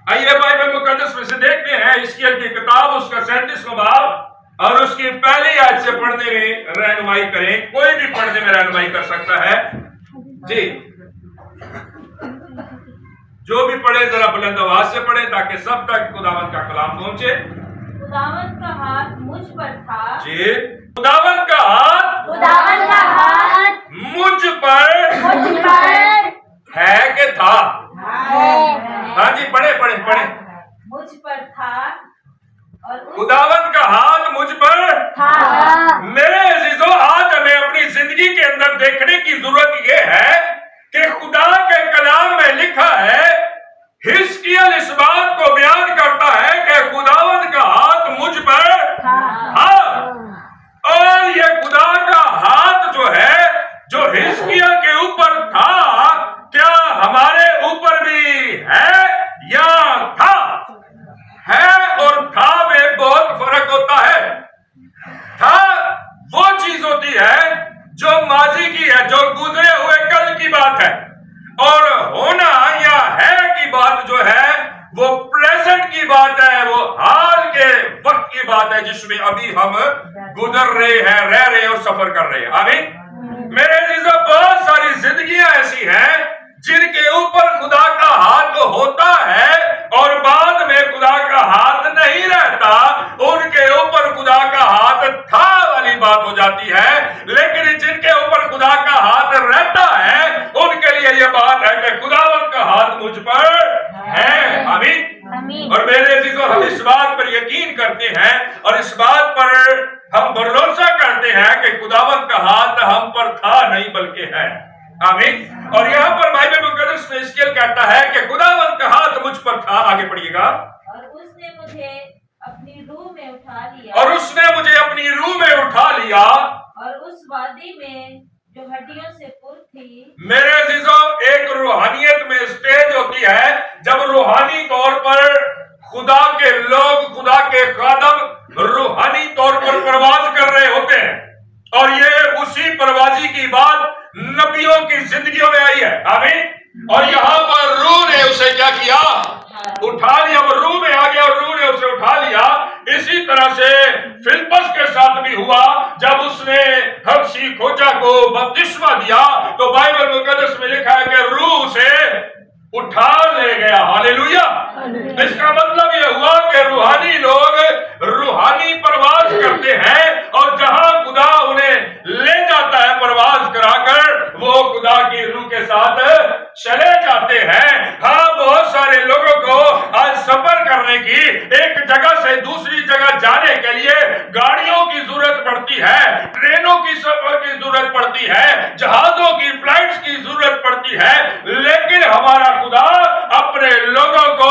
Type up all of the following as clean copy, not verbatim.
آئیے بائبل مقدس میں سے دیکھتے ہیں حزقیل کی کتاب اس کا 37واں باب اور اس کی پہلی آیت سے پڑھنے میں رہنمائی کریں. کوئی بھی پڑھنے میں رہنمائی کر سکتا ہے جی. جو بھی پڑھے ذرا بلند آواز سے پڑھے تاکہ سب تک خداوند کا کلام پہنچے. خداوند کا ہاتھ مجھ پر تھا جی. خداوند کا ہاتھ مجھ پر ہے کہ تھا؟ ہاں جی پڑھے. مجھ پر تھا اور خداوند کا ہاتھ مجھ پر تھا. میرے عزیزو، آج ہمیں اپنی زندگی کے اندر دیکھنے کی ضرورت یہ ہے کہ خدا کے کلام میں لکھا ہے، حزقیل اس بات کو بیان کرتا ہے کہ خداوند کا ہاتھ مجھ پر تھا. اور یہ خدا کا ہاتھ جو ہے جو حزقیل کے اوپر تھا، کیا ہمارے اوپر بھی ہے یا تھا؟ ہے اور تھا میں بہت فرق ہوتا ہے. تھا وہ چیز ہوتی ہے جو ماضی کی ہے، جو گزرے ہوئے کل کی بات ہے، اور ہونا یا ہے کی بات جو ہے وہ پریزنٹ کی بات ہے، وہ حال کے وقت کی بات ہے جس میں ابھی ہم گزر رہے ہیں، رہ رہے ہیں اور سفر کر رہے ہیں. آمین. میرے عزیزو، بہت ساری زندگیاں ایسی ہیں جن کے اوپر خدا کا ہاتھ ہوتا ہے اور بعد میں خدا کا ہاتھ نہیں رہتا. ان کے اوپر خدا کا ہاتھ تھا والی بات ہو جاتی ہے، لیکن جن کے اوپر خدا کا ہاتھ رہتا ہے ان کے لیے یہ بات ہے کہ خداوند کا ہاتھ مجھ پر ہے. آمین. اور میرے عزیزو، ہم اس بات پر یقین کرتے ہیں اور اس بات پر ہم بھروسہ کرتے ہیں کہ خداوند کا ہاتھ ہم پر تھا نہیں بلکہ ہے. آمین. اور یہاں پر بائبل مقدس میں حزقیل کہتا ہے کہ خداوند کا ہاتھ مجھ پر تھا. آگے پڑھیے گا. اور اس نے مجھے اپنی روح میں اٹھا لیا اور اس وادی میں جو ہڈیوں سے پر تھی. میرے عزیزو، ایک روحانیت میں سٹیج ہوتی ہے جب روحانی طور پر خدا کے لوگ، خدا کے خادم روحانی طور پر پرواز کر رہے ہوتے ہیں، اور یہ اسی پروازی کی بات نبیوں کی زندگیوں میں آئی ہے. آمین. اور یہاں پر روح نے اسے کیا کیا؟ اٹھا لیا. وہ روح میں آ گیا اور روح نے اسے اٹھا لیا. اسی طرح سے فلپس کے ساتھ بھی ہوا. جب اس نے حبشی کھوجا کو بپتسمہ دیا تو بائبل مقدس میں لکھا ہے کہ روح سے اٹھا لے گیا. ہاللیلویا. اس کا مطلب یہ ہوا کہ روحانی لوگ روحانی پرواز کرتے ہیں، اور جہاں خدا انہیں لے جاتا ہے پرواز کرا کر، وہ خدا کی روح کے ساتھ چلے جاتے ہیں. ہاں، بہت سارے لوگوں کو آج سفر کرنے کی، ایک جگہ سے دوسری جگہ جانے کے لیے گاڑیوں کی ضرورت پڑتی ہے، ٹرینوں کی سفر کی ضرورت پڑتی ہے، جہازوں کی فلائٹس کی ضرورت پڑتی ہے، لیکن ہمارا خدا اپنے لوگوں کو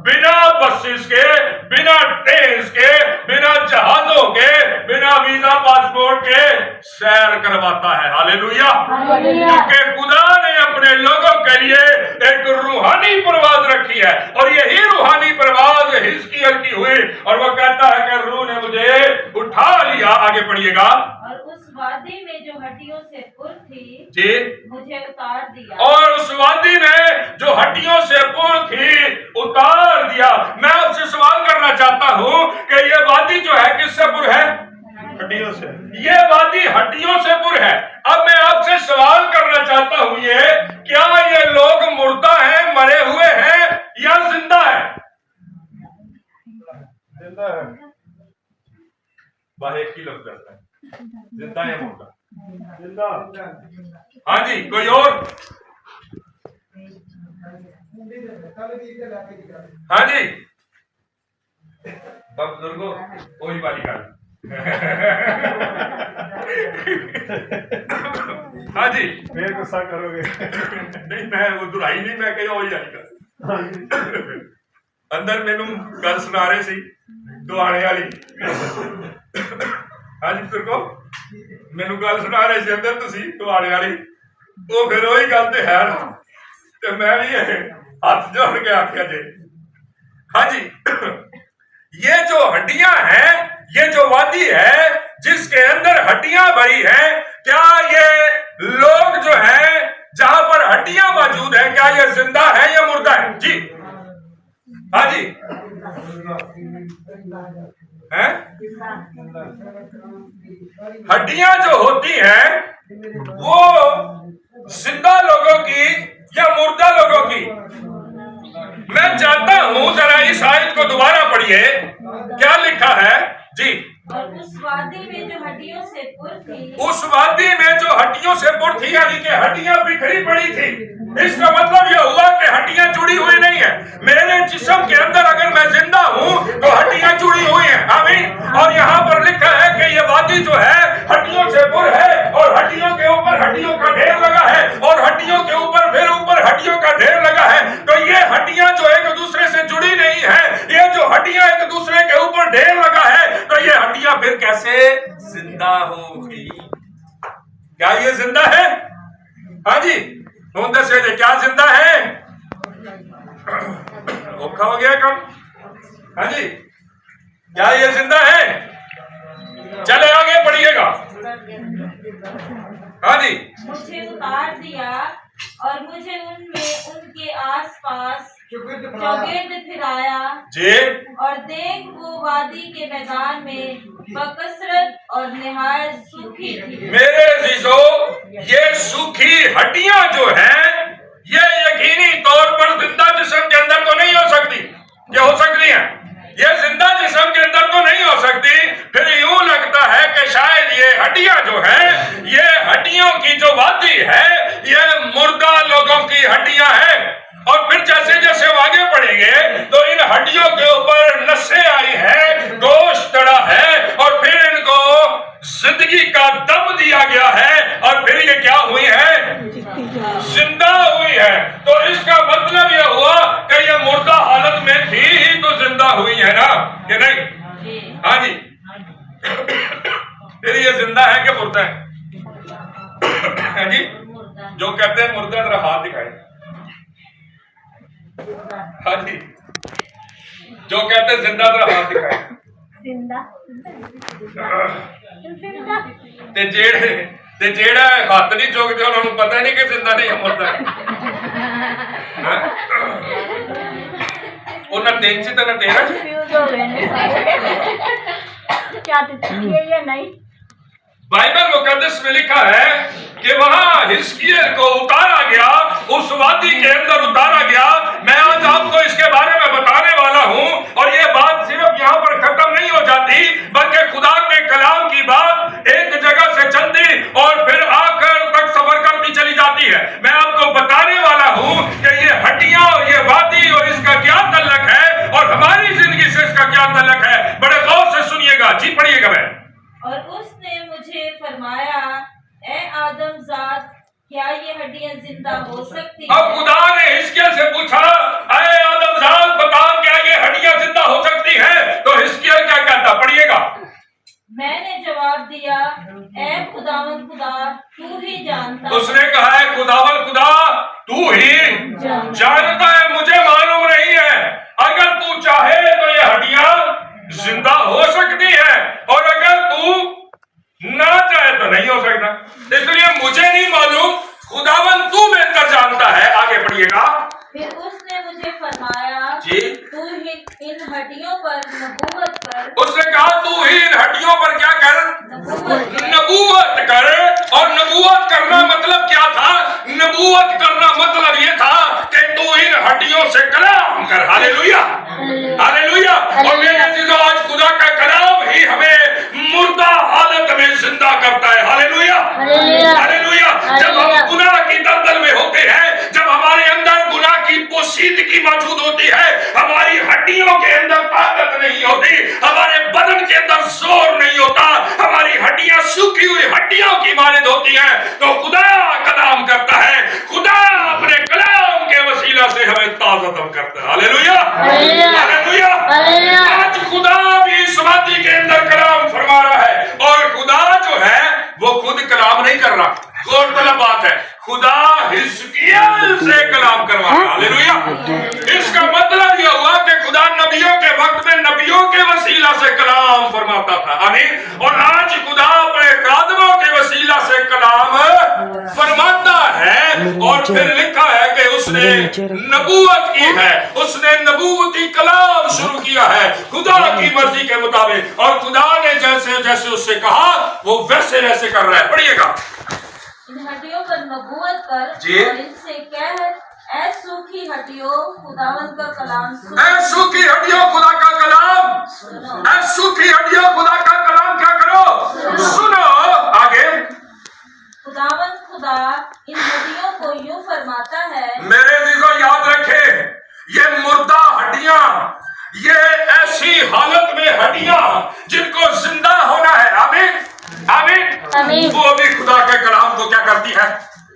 بنا بسز کے، بنا ٹرینز کے، بنا جہازوں کے، بنا ویزا پاسپورٹ کے سیر کرواتا ہے. ہاللیلویا. کیونکہ خدا نے اپنے لوگوں کے لیے ایک روحانی پرواز رکھی ہے، اور یہی روحانی پرواز حزقیل کی ہوئی، اور وہ کہتا ہے کہ روح نے مجھے اٹھا لیا. آگے پڑھیے گا. اور اس وادی میں جو ہڈیوں سے پر تھی جی، مجھے اتار دیا. اور اس وادی میں جو ہڈیوں سے پر تھی اتار دیا. میں آپ سے سوال کرنا چاہتا ہوں کہ یہ وادی جو ہے کس سے پر ہے؟ ہڈیوں سے. یہ وادی ہڈیوں سے پر ہے. اب میں آپ سے سوال کرنا چاہتا ہوں، یہ کیا یہ لوگ مردہ ہیں، مرے ہوئے ہیں، یا زندہ ہیں؟ زندہ ہے. باہر کی لفظ کرتا ہے زندہ ہے مردہ؟ زندہ. ہاں جی، کوئی اور؟ ہاں جی بزرگوں، کوئی والی گل. ہاں جی، پھر غصہ کرو گے. نہیں، میں وہ دہرائی نہیں، میں کہ وہی والی گل. اندر مینوں گل سنا رہے سی دوانے والی. ہاں جی بزرگوں، مینوں گل سنا رہے سی اندر تسی دوانے والی. وہ پھر وہی گل تے ہے نا، تے میں بھی ہاتھ جوڑ کے آخیا جی. ہاں جی، یہ جو ہڈیاں ہیں، یہ جو وادی ہے جس کے اندر ہڈیاں بھری ہیں، کیا یہ لوگ جو ہیں جہاں پر ہڈیاں موجود ہیں، کیا یہ زندہ ہے یا مردہ ہے؟ جی हाँ जी, हैं? हड्डियां जो होती हैं वो जिंदा लोगों की या मुर्दा लोगों की? मैं चाहता हूं जरा इस आयत को दोबारा पढ़िए, क्या लिखा है जी? और उस वादी में जो हड्डियों से पुर थी, उस वादी में जो हड्डियों से पुर थी, यानी कि हड्डियां बिखरी पड़ी थी। इसका मतलब यह हुआ कि हड्डियां जुड़ी हुई नहीं है। मेरे जिस्म के अंदर अगर मैं जिंदा हूं तो हड्डियां जुड़ी हुई हैं। आमीन। और यहाँ पर लिखा है कि ये वादी जो है हड्डियों से पुर है, और हड्डियों के ऊपर हड्डियों का ढेर लगा है, और हड्डियों के ऊपर फिर ऊपर हड्डियों का ढेर लगा है। तो ये हड्डियां जो एक दूसरे से जुड़ी नहीं है, ये जो हड्डियां एक दूसरे के ऊपर ढेर लगा है, तो ये हड्डियां फिर कैसे जिंदा होगी? क्या ये जिंदा है? हाँ जी, मुंदर से क्या जिंदा है? धोखा हो गया कम? हाँ जी, क्या ये जिंदा है? चले आगे पढ़िएगा। हाँ जी, मुझे उतार दिया और मुझे उनमें उनके आसपास चौगिर्द फिराया जी, और देख वो वादी के मैदान में बकसरत और निहायत सूखी थी। मेरे अजीजों, ये सूखी हड्डियां जो हैं, ये यकीनी तौर पर जिंदा जिस्म के अंदर तो नहीं हो सकती। क्या हो सकती हैं? ये जिंदा जिस्म के अंदर तो नहीं हो सकती। फिर यूं लगता है कि शायद ये हड्डियां जो हैं, ये हड्डियों की जो वादी है, ये मुर्दा लोगों की हड्डियां हैं। और फिर जैसे जैसे हम आगे बढ़ेंगे तो इन हड्डियों के ऊपर नसें आई हैं, गोश्त चढ़ा है, और फिर इनको जिंदगी का दम दिया गया है, और फिर ये क्या हुई है? जिंदा हुई है। तो इसका मतलब यह हुआ कि ये मुर्दा हालत में थी ही तो जिंदा हुई है ना, कि नहीं? हाँ जी। फिर ये जिंदा है कि मुर्दा है जी? जो कहते हैं मुर्दा, जरा हाथ दिखाए। हाँ जी, जो कहते हैं जिंदा, जरा हाथ दिखाए। ते जेड़ा हाथ नहीं चुकते उन्होंने पता नहीं कि जिंदा नहीं है, मुर्दा है। उन्हें तीन से तेरा नहीं। बाइबल मुकद्दस में लिखा है कि वहां हिजकिय्याह को उतारा गया, उस वादी के अंदर उतारा गया। मैं आज आपको इसके बारे में बताने वाला हूं, और ये बात सिर्फ यहाँ पर खत्म नहीं हो जाती, बल्कि खुदा के कलाम की बात एक जगह से चलती और फिर आकर तक सफर करती चली जाती है। मैं आपको बताने वाला हूं कि ये हड्डियां और ये वादी और इसका क्या तल्लक है, और हमारी जिंदगी से इसका क्या तल्लक है। बड़े गौर से सुनिएगा जी, पढ़िएगा। मैं और उसने मुझे फरमाया, ए आदमजाद, क्या ये हड्डियां जिंदा हो सकती हैं? अब खुदा ने हिजकिय्याह से पूछा, ए आदमजाद बता, क्या ये हड्डियां जिंदा हो सकती हैं? तो हिजकिय्याह क्या कहता? पढ़िएगा। मैंने जवाब दिया, ए खुदावंद खुदा, तू ही जानता। उसने कहा है, खुदावंद खुदा, तू ही जानता है, मुझे मालूम नहीं है। अगर तू चाहे तो ये हड्डियां जिंदा हो सकती है, और अगर तू ना चाहे तो नहीं हो सकता। इसलिए मुझे नहीं मालूम, खुदावन तू बेहतर जानता है। आगे पढ़िएगा। फिर उसने मुझे फरमाया जी, तू ही इन हड्डियों पर नबूवत कर। उसने कहा तू ही इन हड्डियों पर क्या कर? नबूवत कर। और नबूवत करना मतलब क्या था? नबूवत करना मतलब ये था कि तू इन हड्डियों से कलाम कर। Hallelujah, hallelujah. और मेरे चीजों, आज खुदा का कलाम ही हमें मुर्दा हालत में जिंदा करता है। Hallelujah, hallelujah. जब हम गुनाह की दलदल में होते हैं, जब हमारे अंदर गुनाह की पोशीदगी मौजूद होती है, हमारी हड्डियों के अंदर ताकत नहीं होती, हमारे बदन के अंदर जोर नहीं होता, हमारी हड्डियां सूखी हुई हड्डियों की मानद होती हैं, तो खुदा कलाम करता है। खुदा अपने कलाम के वसीला से हमें ताज़ा करता है। Hallelujah, hallelujah. आज खुदा भी इस वादी के अंदर कलाम फरमा रहा है, और खुदा जो है वो खुद कलाम नहीं कर रहा। गौरतलब बात है, खुदा हिजकिय्याह से कलाम करवा रहा। हालेलुया। इसका मतलब यह हुआ कि खुदा नबियों के वक्त में नबियों के वसीला से कलाम फरमाता था। आमीन। और आज खुदा अपने खादमों के वसीला से कलाम फरमाता है। और फिर लिखा है कि उसने उसने नबूवत की है, उसने नबूवती कलाम शुरू किया है खुदा की मर्जी के मुताबिक, और खुदा ने जैसे जैसे उससे कहा वो वैसे वैसे कर रहा है। पढ़िएगा। इन हड्डियों पर नबूवत कर जी। और इनसे कह, ऐ सूखी हड्डियों खुदावन का कलाम सुनो। ऐ सूखी हड्डियों खुदा का कलाम सुनो। ऐ सूखी हड्डियों खुदा का कलाम क्या करो, सुनो। आगे, खुदावन खुदा इन हड्डियों को यूं फरमाता है। मेरे अजीजों याद रखे, ये मुर्दा हड्डियां, ये ऐसी हालत में हड्डियां जिनको जिंदा होना है। आमीन आमीन आमीन। वो भी खुदा के कलाम को क्या करती है,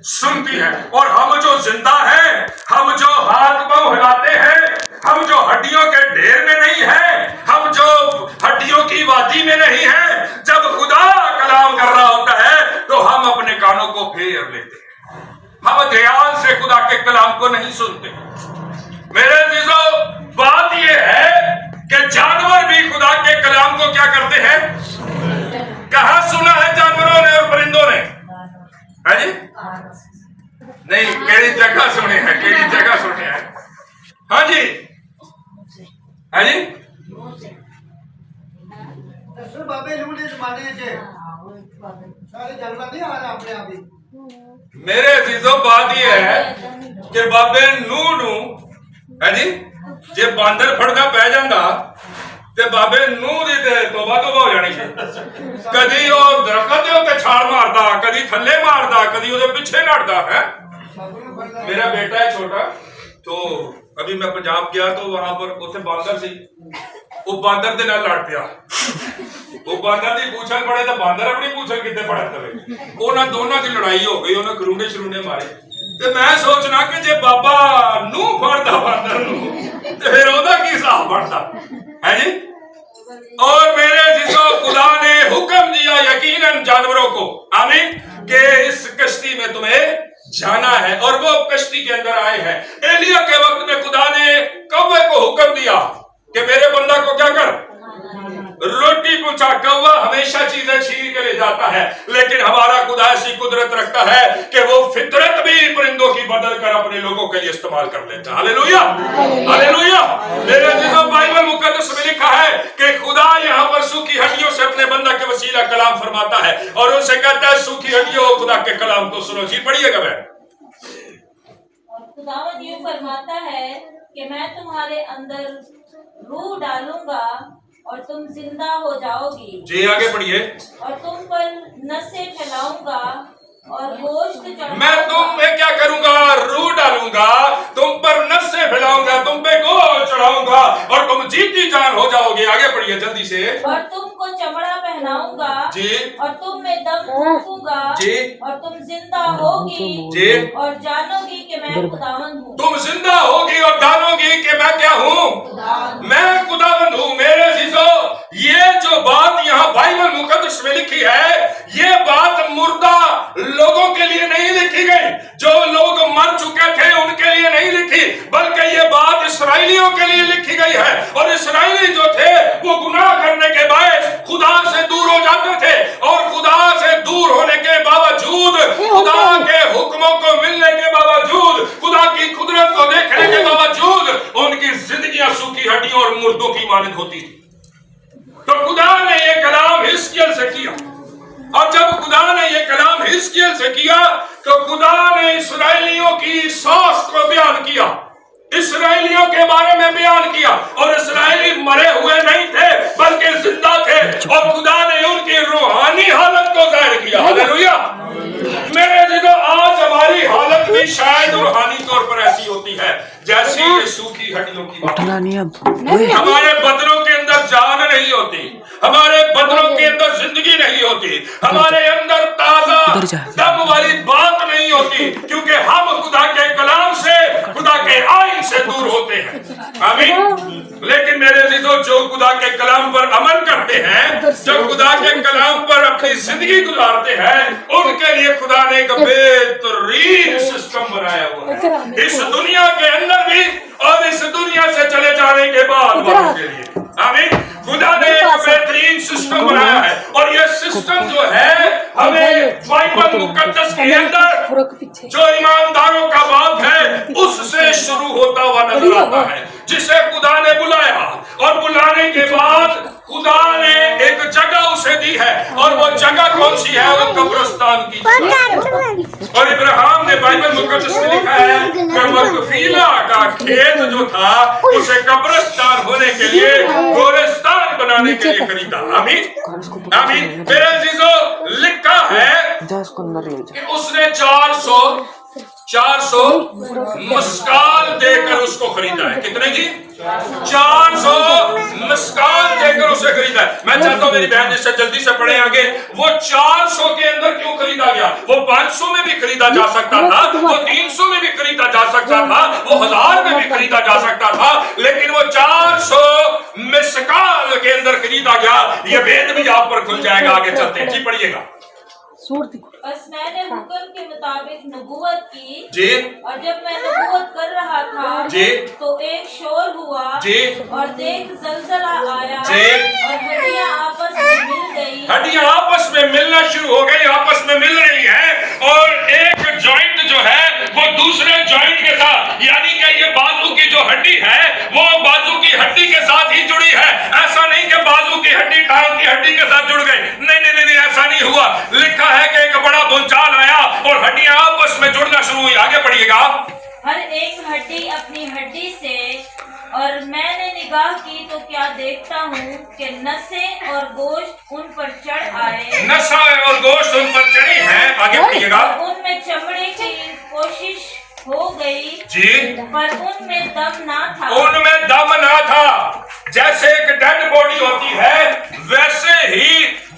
सुनती है। और हम जो जिंदा हैं, हम जो हाथ पांव हिलाते हैं, हम जो हड्डियों के ढेर में नहीं हैं, हम जो हड्डियों की वादी में नहीं हैं, जब खुदा कलाम कर रहा होता है तो हम अपने कानों को फेर लेते हैं, हम ध्यान से खुदा के कलाम को नहीं सुनते। मेरे अजीजों, बात यह है कि जानवर भी खुदा के कलाम को क्या करते हैं। कहां सुना है जानवरों ने और परिंदों ने? है जी? नहीं, केड़ी जगह सुने हैं, केड़ी जगह सुने हैं? हाँ जी, है जी? बाबे नूह दे जमाने च सारे जानवर नहीं आ रहे अपने आप ही। मेरे अजीजों, बात यह है कि बाबे नूह नू, है जी, जे बांदर फड़ना पै जांदा ते बाबे नूह दी ते तौबा तौबा हो जानी सी। कदी ओ दरख्त दे उत्ते छाल मारदा, कदी थल्ले मारदा, कदी ओदे पीछे नड़दा है। मेरा बेटा है छोटा, तो अभी मैं पंजाब गया तो वहां पर उत्थे बांदर सी, वो बांदर दे नाल लड़ पिया। वो बांदर दी पूछल पड़े तो बांदर अपनी पूछल किते पड़ा तवे, उन्हां दोनों दी लड़ाई हो गई, उन्हें खरूंडे शरूंडे मारे। ते मैं सोचना कि जे बाबा नूह फड़दा बांदर नू ते फिर ओदा की हिसाब बनदा है जी। और मेरे जिसो खुदा ने हुक्म दिया यकीनन जानवरों को, आमीन, कि इस कश्ती में तुम्हें जाना है, और वो कश्ती के अंदर आए हैं। एलिया के वक्त में खुदा ने कौवे को हुक्म दिया कि मेरे बंदा को क्या कर, रोटी पहुंचा। कौवा हमेशा चीजें छीन के ले जाता है, लेकिन हमारा खुदा ऐसी कुदरत रखता है कि वो फितरत भी परिंदों की बदल कर अपने लोगों के लिए इस्तेमाल कर लेता है। Hallelujah hallelujah. मेरे अजीजों, बाइबल मुकद्दस में लिखा है कि खुदा यहाँ पर सूखी हड्डियों से अपने बंदा के वसीला कलाम फरमाता है और उनसे कहता है, सूखी हड्डियों खुदा के कलाम को सुनो। जी पढ़िएगा। मैं खुदावंद यूं फरमाता है कि मैं तुम्हारे अंदर रूह डालूंगा और तुम जिंदा हो जाओगी। जी आगे पढ़िए। और तुम पर नसें फैलाऊंगा और गोश्त चढ़ाऊंगा। मैं तुम में क्या करूंगा, रूह डालूंगा, तुम पर नसें फैलाऊंगा, तुम पे गोश्त चढ़ाऊंगा और तुम जीती जान हो जाओगे। आगे पढ़िए जल्दी से। और तुमको चमड़ा पहनाऊंगा जी, और तुम में दम फूंकूंगा जी, और तुम जिंदा होगी जी, और जानोगी कि मैं खुदावंद हूँ। तुम जिंदा होगी और जानोगी कि मैं क्या हूँ, मैं खुदावंद हूँ। मेरे जीजो, ये जो बात यहाँ बाइबल मुकद्दस में लिखी है, ये बात मुर्दा लोगों के लिए नहीं लिखी गई, जो लोग मर चुके थे उनके लिए नहीं लिखी, बल्कि ये बात इस्राएलियों के लिए लिखी गई है। और इस्राएली जो थे वो गुनाह करने के बायस खुदा से दूर हो जाते थे, और खुदा से दूर होने के बावजूद, खुदा के हुक्मों को मिलने के बावजूद, खुदा की कुदरत को देखने के बावजूद उनकी जिंदगियां सूखी हड्डियों और मुर्दों की मानद होती थी। तो खुदा ने ये कलाम हिजकिय्याह से किया, और जब खुदा ने ये कलाम हिजकिय्याह से किया तो खुदा ने इस्राएलियों की साख को बयान किया, इस्राएलियों के बारे में बयान किया। और इस्राएली मरे हुए नहीं थे बल्कि जिंदा थे, और खुदा ने उनकी रूहानी हालत को जाहिर किया। हालेलुया। मेरे जिधर आज हमारी हालत भी शायद रूहानी तौर पर ऐसी होती है जैसी ये सूखी हड्डियों की बात। हमारे बदनों के अंदर जान नहीं होती, हमारे बदनों के अंदर जिंदगी नहीं होती, हमारे अंदर ताजा दम वाली बात नहीं होती, क्योंकि हम खुदा के कलाम से, खुदा के आइन से दूर होते हैं। आमीन। लेकिन मेरे अजीजों, जो खुदा के कलाम पर अमल करते हैं, जो खुदा के कलाम पर अपनी जिंदगी गुजारते हैं, उनके लिए खुदा ने एक बेहतरीन सिस्टम बनाया हुआ है, इस दुनिया के अंदर भी और इस दुनिया से चले जाने के बाद वालों के लिए। आमीन। खुदा ने एक बेहतरीन बेहतरीन सिस्टम बनाया है, और ये सिस्टम जो है हमें बाइबल मुकद्दस के अंदर जो ईमानदारों का बाप है उससे शुरू होता हुआ नजर आता है, जिसे खुदा ने बुलाया, और बुलाने के बाद खुदा ने एक जगह उसे दी है, और वो जगह कौन सी है? वो कब्रिस्तान की जगह। और इब्राहिम ने बाइबल मुकद्दस में लिखा है कि मकफीला का खेत जो था उसे कब्रिस्तान होने के लिए, गोरेस्तान बनाने के लिए खरीदा। आमीन आमीन। मेरे अजीजों, लिखा है कि उसने 400 मस्काल देकर उसको खरीदा है। कितने की? 400 मस्काल देकर उसे खरीदा है। मैं चाहता हूं मेरी बहन जिससे जल्दी से पढ़े आगे, वो 400 के अंदर क्यों खरीदा गया? वो 500 में भी खरीदा जा सकता था, वो 300 में भी खरीदा जा सकता था, वो 1000 में भी खरीदा जा सकता था, लेकिन वो 400 मस्काल के अंदर खरीदा गया। ये भेद भी आप पर खुल जाएगा आगे चलते हैं। जी पढ़िएगा। बस मैंने हुक्म के मुताबिक नबूवत की जी, और जब मैं नबूवत कर रहा था जी, तो एक शोर हुआ जी, और देख जलजला आया जी, और हड्डियां आपस में मिल गई। हड्डियां आपस में मिलना शुरू हो गई, आपस में मिल रही है, और एक जॉइंट जो है वो दूसरे जॉइंट के साथ, यानी कि ये बाजू की जो हड्डी है वो बाजू की हड्डी के साथ ही जुड़ी है। ऐसा नहीं कि बाजू की हड्डी टांग की हड्डी के साथ जुड़ गई, नहीं नहीं नहीं, ऐसा नहीं हुआ। लिखा है कि एक बड़ा भूचाल आया और हड्डियां आपस में जुड़ना शुरू हुई। आगे पढ़िएगा। हर एक हड्डी अपनी हड्डी से, और मैंने निगाह की तो क्या देखता हूँ कि नसें और गोश्त उन पर चढ़ आए। नसा और गोश्त उन पर चढ़ी है। आगे पढ़िएगा। उनमें चमड़े की कोशिश हो गई जी, पर उनमें दम ना था। उनमें दम ना था। जैसे एक डेड बॉडी होती है वैसे ही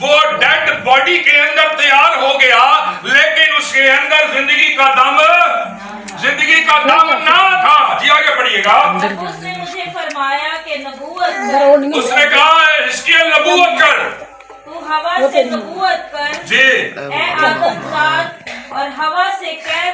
वो डेड बॉडी के अंदर तैयार हो गया, लेकिन उसके अंदर जिंदगी का दम ना था। जी आगे पढ़िएगा। उसने मुझे फरमाया कि नबूवत, उसने कहा हिजकिय्याह नबूवत कर, तू हवा से नबूवत कर जी, ए आदमजात, और हवा से कह